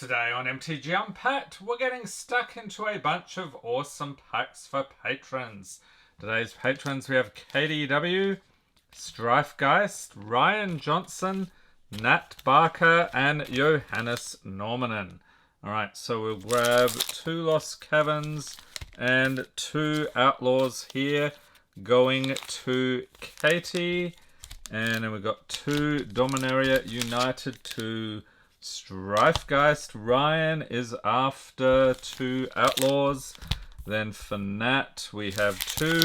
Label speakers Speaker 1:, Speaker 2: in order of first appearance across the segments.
Speaker 1: Today on MTG Unpacked, we're getting stuck into a bunch of awesome packs for patrons. Today's patrons, we have KDW, Strifegeist, Ryan Johnson, Nat Barker, and Johannes Normanen. Alright, so we'll grab 2 Lost Caverns and 2 Outlaws here, going to Katie. And then we've got 2 Dominaria United to Strifegeist. Ryan is after 2 Outlaws. Then for Nat, we have 2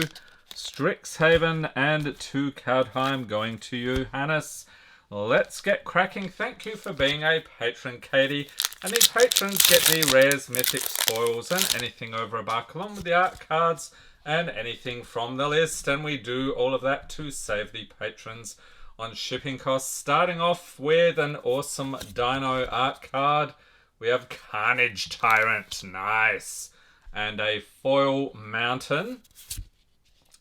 Speaker 1: Strixhaven and 2 Kaldheim going to Johannes. Let's get cracking. Thank you for being a patron, Katie. And the patrons get the rares, mythics, foils, and anything over $1 along with the art cards and anything from the list. And we do all of that to save the patrons on shipping costs. Starting off with an awesome Dino art card. We have Carnage Tyrant, nice. And a foil Mountain.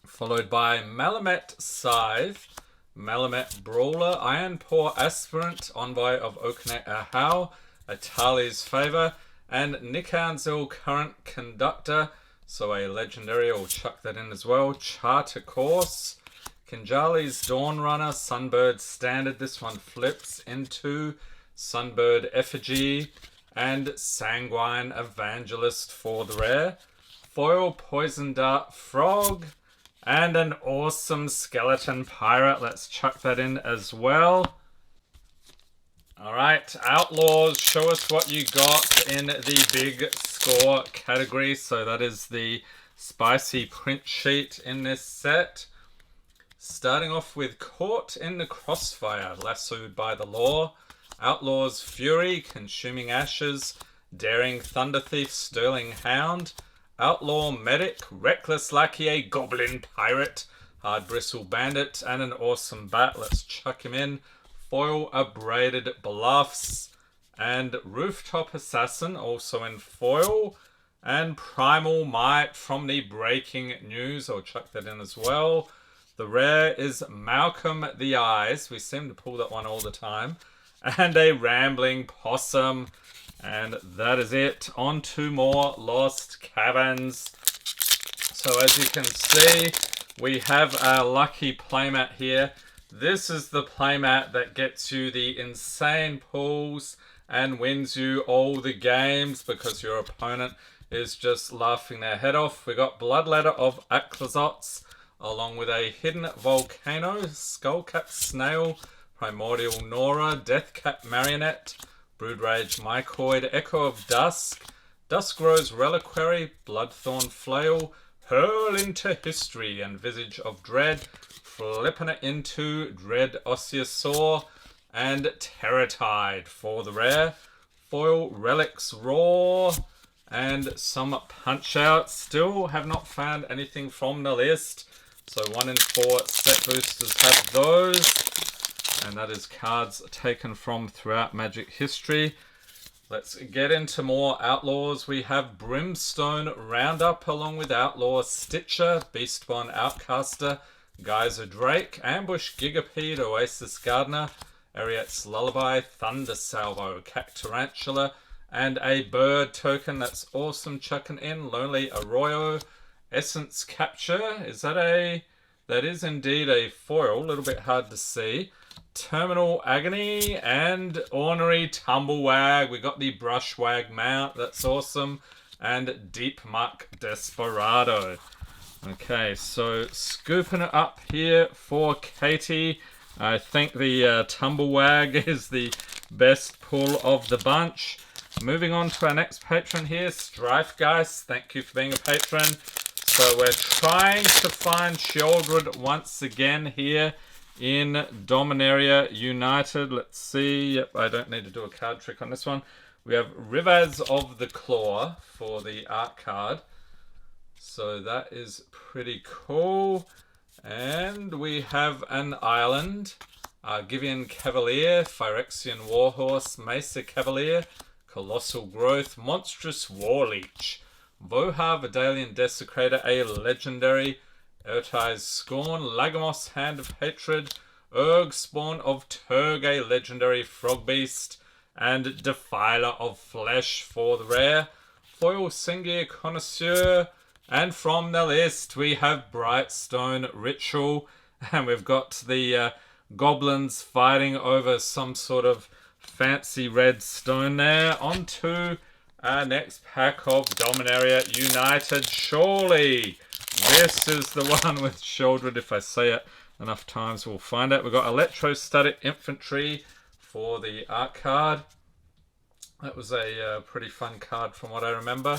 Speaker 1: Followed by Malamet Scythe, Malamet Brawler, Iron Paw Aspirant, Envoy of Oaknet Ahau, Atali's Favour, and Nikanzil Current Conductor. So a legendary, I'll chuck that in as well. Charter Course, Kinjali's Dawn Runner, Sunbird Standard. This one flips into Sunbird Effigy, and Sanguine Evangelist for the rare. Foil Poison Dart Frog, and an awesome Skeleton Pirate. Let's chuck that in as well. Alright, Outlaws, show us what you got in the big score category. So that is the spicy print sheet in this set. Starting off with Caught in the Crossfire, Lassoed by the Law. Outlaws Fury, Consuming Ashes. Daring Thunder Thief, Sterling Hound. Outlaw Medic, Reckless Lackey, Goblin Pirate. Hard Bristle Bandit, and an awesome Bat. Let's chuck him in. Foil Abraded Bluffs, and Rooftop Assassin, also in foil, and Primal Might from the Breaking News. I'll chuck that in as well. The rare is Malcolm the Eyes. We seem to pull that one all the time. And a Rambling Possum. And that is it. On to more Lost Caverns. So as you can see, we have a lucky playmat here. This is the playmat that gets you the insane pulls and wins you all the games because your opponent is just laughing their head off. We got Bloodletter of Aclazots along with a Hidden Volcano, Skullcap Snail, Primordial Nora, Deathcap Marionette, Broodrage Mycoid, Echo of Dusk, Duskrose Reliquary, Bloodthorn Flail, Hurl into History, and Visage of Dread, flipping it into Dread Osteosaur, and Terratide for the rare. Foil Relics Raw, and some Punch-Outs. Still have not found anything from the list. So 1 in 4 set boosters have those. And that is cards taken from throughout Magic history. Let's get into more Outlaws. We have Brimstone Roundup along with Outlaw Stitcher, Beastborn Outcaster, Geyser Drake, Ambush Gigapede, Oasis Gardener, Ariet's Lullaby, Thunder Salvo, Cactarantula, and a bird token. That's awesome. Chucking in Lonely Arroyo, Essence Capture. Is that a... That is indeed a foil. A little bit hard to see. Terminal Agony and Ornery Tumblewag. We got the Brushwag mount. That's awesome. And Deep Muck Desperado. Okay, so scooping it up here for Katie. I think the Tumblewag is the best pull of the bunch. Moving on to our next patron here, Strifegeist. Thank you for being a patron. So we're trying to find Sheoldred once again here in Dominaria United. Let's see. Yep, I don't need to do a card trick on this one. We have Rivers of the Claw for the art card. So that is pretty cool. And we have an island. Argivian Cavalier, Phyrexian Warhorse, Mesa Cavalier, Colossal Growth, Monstrous Warleech, Vohar Vidalian Desecrator, a legendary, Ertai's Scorn, Lagamos Hand of Hatred, Urg Spawn of Turg, a legendary Frog Beast, and Defiler of Flesh for the rare. Foil Singir Connoisseur. And from the list, we have Brightstone Ritual. And we've got the goblins fighting over some sort of fancy red stone there. On to our next pack of Dominaria United. Surely this is the one with Shieldred. If I say it enough times, we'll find it. We've got Electrostatic Infantry for the art card. That was a pretty fun card from what I remember.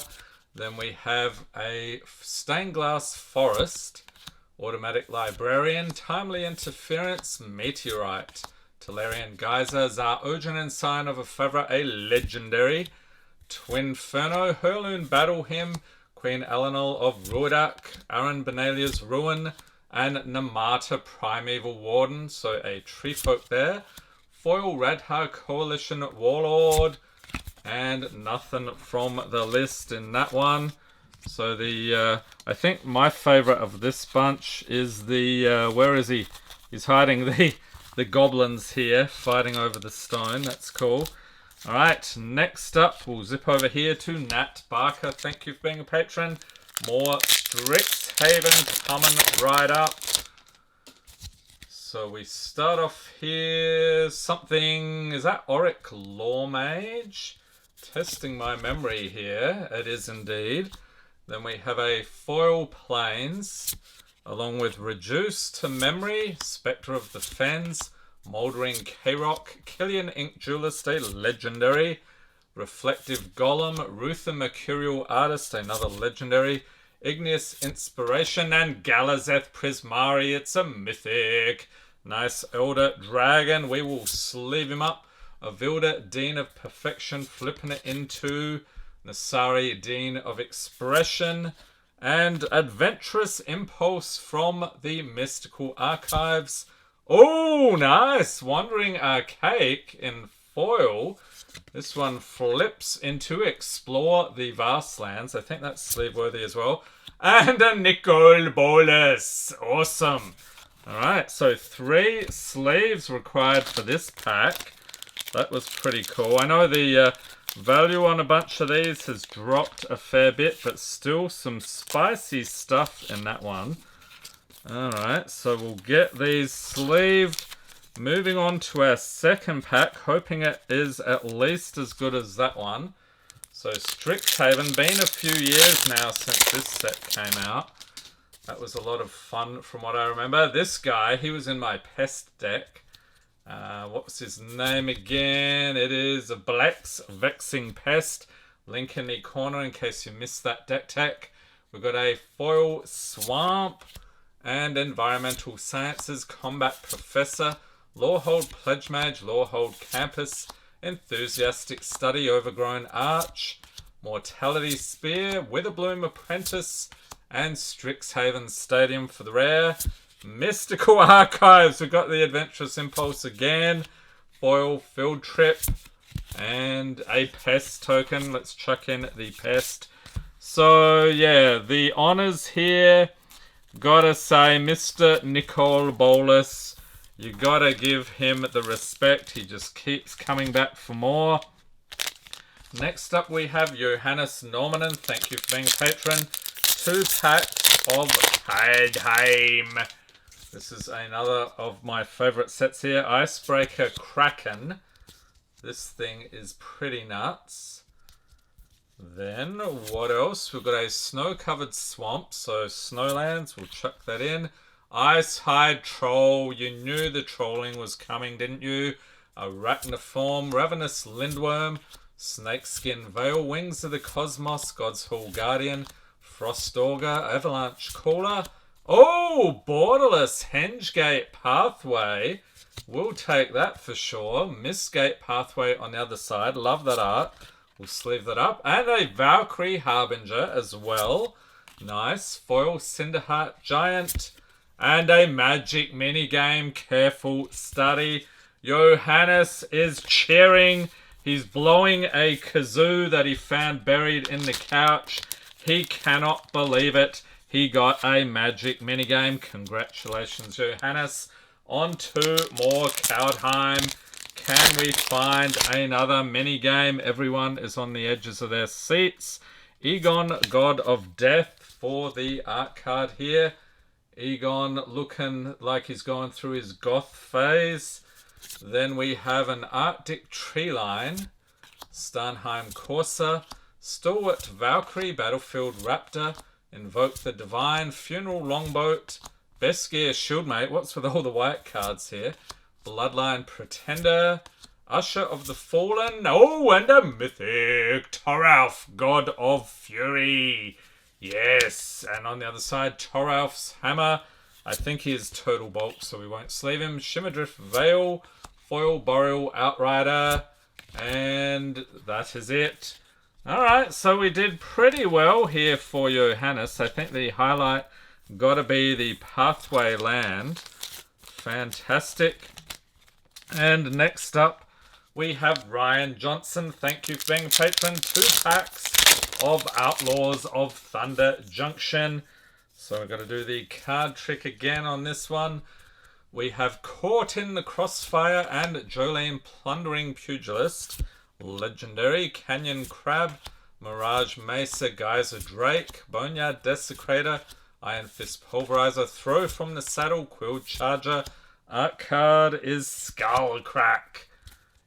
Speaker 1: Then we have a Stained Glass Forest, Automatic Librarian, Timely Interference, Meteorite, Tolarian Geyser, Zar Ojin and Sign of a Favra, a Legendary, Twinferno, Hurloon Battle Hymn, Queen Elenor of Ruidak, Aaron Benalia's Ruin, and Namata Primeval Warden, so a Tree Folk there. Foil Radha Coalition Warlord, and nothing from the list in that one. So the I think my favourite of this bunch is the where is he? He's hiding the goblins here, fighting over the stone. That's cool. All right, next up, we'll zip over here to Nat Barker. Thank you for being a patron. More Strixhaven coming right up. So we start off here. Something, is that Auric Law Mage? Testing my memory here. It is indeed. Then we have a Foil Plains, along with Reduce to Memory, Spectre of the Fens, Mouldering K-Rock, Killian Ink Duelist, a Legendary, Reflective Golem, Ruther Mercurial Artist, another Legendary, Igneous Inspiration, and Galazeth Prismari, it's a Mythic. Nice Elder Dragon, we will sleeve him up. Avilda, Dean of Perfection, flipping it into Nasari, Dean of Expression, and Adventurous Impulse from the Mystical Archives. Oh, nice! Wandering Archaic in foil. This one flips into Explore the Vast Lands. I think that's sleeve worthy as well. And a Nicol Bolas. Awesome. Alright, so 3 sleeves required for this pack. That was pretty cool. I know the value on a bunch of these has dropped a fair bit, but still some spicy stuff in that one. Alright, so we'll get these sleeved. Moving on to our second pack, hoping it is at least as good as that one. So Strixhaven, been a few years now since this set came out. That was a lot of fun from what I remember. This guy, he was in my Pest deck. What was his name again? It is a Black's Vexing Pest. Link in the corner in case you missed that deck tech. We've got a Foil Swamp and Environmental Sciences Combat Professor, Lawhold Pledge Mage, Lawhold Campus, Enthusiastic Study Overgrown Arch, Mortality Spear, Witherbloom Apprentice, and Strixhaven Stadium for the rare. Mystical Archives, we've got the Adventurous Impulse again, Foil Field Trip, and a Pest token. Let's chuck in the Pest. So yeah, the honours here, gotta say, Mr. Nicol Bolas, you gotta give him the respect. He just keeps coming back for more. Next up we have Johannes Normanen. Thank you for being a patron. 2 packs of Kaldheim. This is another of my favourite sets here. Icebreaker Kraken. This thing is pretty nuts. Then, what else? We've got a Snow-Covered Swamp, so Snowlands. We'll chuck that in. Icehide Troll. You knew the trolling was coming, didn't you? Arachniform, Ravenous Lindworm, Snakeskin Veil, Wings of the Cosmos, God's Hall Guardian, Frost Augur, Avalanche Caller. Oh, Borderless Hengegate Pathway. We'll take that for sure. Mistgate Pathway on the other side. Love that art. We'll sleeve that up. And a Valkyrie Harbinger as well. Nice. Foil Cinderheart Giant. And a Magic minigame. Careful study. Johannes is cheering. He's blowing a kazoo that he found buried in the couch. He cannot believe it. He got a Magic minigame. Congratulations, Johannes. On to more Kaldheim. Can we find another mini game? Everyone is on the edges of their seats. Egon, God of Death for the art card here. Egon looking like he's going through his goth phase. Then we have an Arctic Treeline, Starnheim Corsa, Stalwart Valkyrie, Battlefield Raptor, Invoke the Divine, Funeral Longboat, Best Gear Shieldmate. What's with all the white cards here? Bloodline Pretender, Usher of the Fallen, oh, and a mythic Toralf, God of Fury. Yes, and on the other side, Toralf's Hammer. I think he is Total Bulk, so we won't sleeve him. Shimmerdrift Veil, Foil Boreal Outrider, and that is it. Alright, so we did pretty well here for Johannes. I think the highlight gotta be the Pathway Land. Fantastic. And next up, we have Ryan Johnson. Thank you for being a patron. 2 packs of Outlaws of Thunder Junction. So we've got to do the card trick again on this one. We have Caught in the Crossfire and Jolene Plundering Pugilist. Legendary Canyon Crab, Mirage Mesa Geyser Drake, Boneyard Desecrator, Iron Fist Pulverizer, Throw from the Saddle, Quill Charger. Art card is Skullcrack.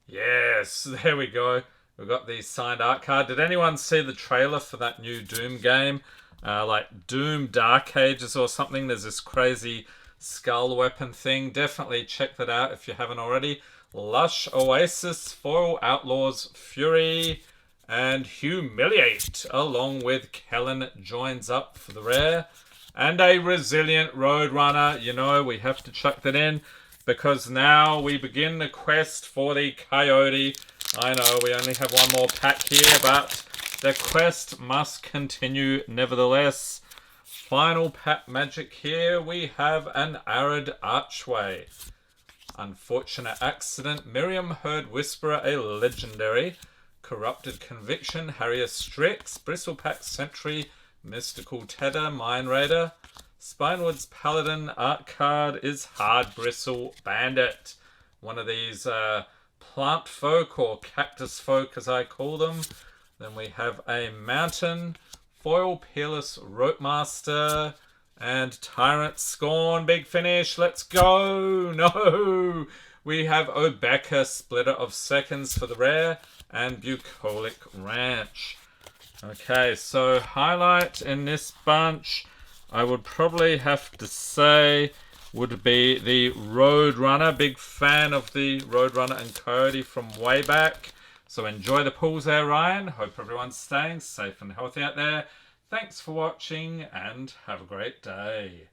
Speaker 1: Yes, there we go. We've got the signed art card. Did anyone see the trailer for that new Doom game? Like Doom Dark Ages or something. There's this crazy skull weapon thing. Definitely check that out if you haven't already. Lush Oasis, Foil Outlaws Fury, and Humiliate, along with Kellen joins up for the rare. And a Resilient Roadrunner. You know, we have to chuck that in because now we begin the quest for the Coyote. I know we only have one more pack here, but the quest must continue nevertheless. Final pack magic here. We have an Arid Archway. Unfortunate Accident, Miriam Herd Whisperer, a legendary. Corrupted Conviction, Harrier Strix, Bristlepack Sentry, Mystical Tether, Mine Raider. Spinewood's Paladin art card is Hard Bristle Bandit. One of these plant folk or cactus folk as I call them. Then we have a Mountain, Foil Peerless Rope Master, and Tyrant Scorn. Big finish. Let's go. No. We have Obeka, Splitter of Seconds for the rare, and Bucolic Ranch. Okay, so highlight in this bunch, I would probably have to say, would be the Roadrunner. Big fan of the Roadrunner and Coyote from way back. So enjoy the pulls there, Ryan. Hope everyone's staying safe and healthy out there. Thanks for watching and have a great day.